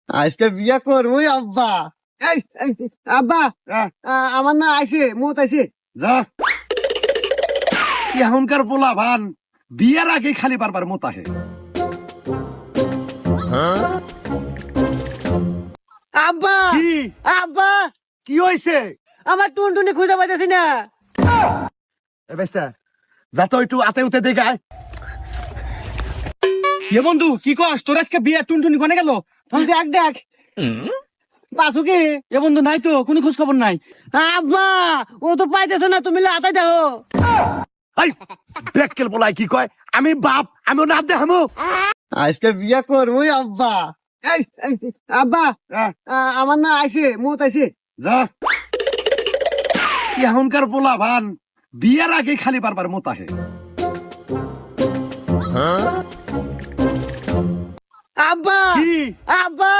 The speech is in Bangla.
আজকে বিয়া করবই আব্বা। আব্বা আমার না আইছে মত আইছে যা। এখনকার পোলা ভান বিয়ের আগে খালি বারবার মত আহে। আব্বা কি আব্বা কি হয়েছে? আমার টুনটুনি খুঁজে পাইতেছি না। যা তো একটু আতে উতে দেখায়। এ বন্ধু কি কস তোর আজকে বিয়ে টুনটুনি কোনে গেল? দেখ দেখ পাশু কি? এ বন্ধু নাই তো কোনো খোঁজ খবর নাই। আব্বা ও তো পাইতেছে না, তুমি লাতাই দেখো। এই বেক্কেল পোলাই কি কয়? আমি বাপ, আমি না দেখামু। আজকে বিয়া করবই আব্বা। আব্বা আমার না আইছে মত আইছে যা। এখনকার পোলা ভান বিয়ের আগে খালি বারবার মত আহে। আব্বা কি আব্বা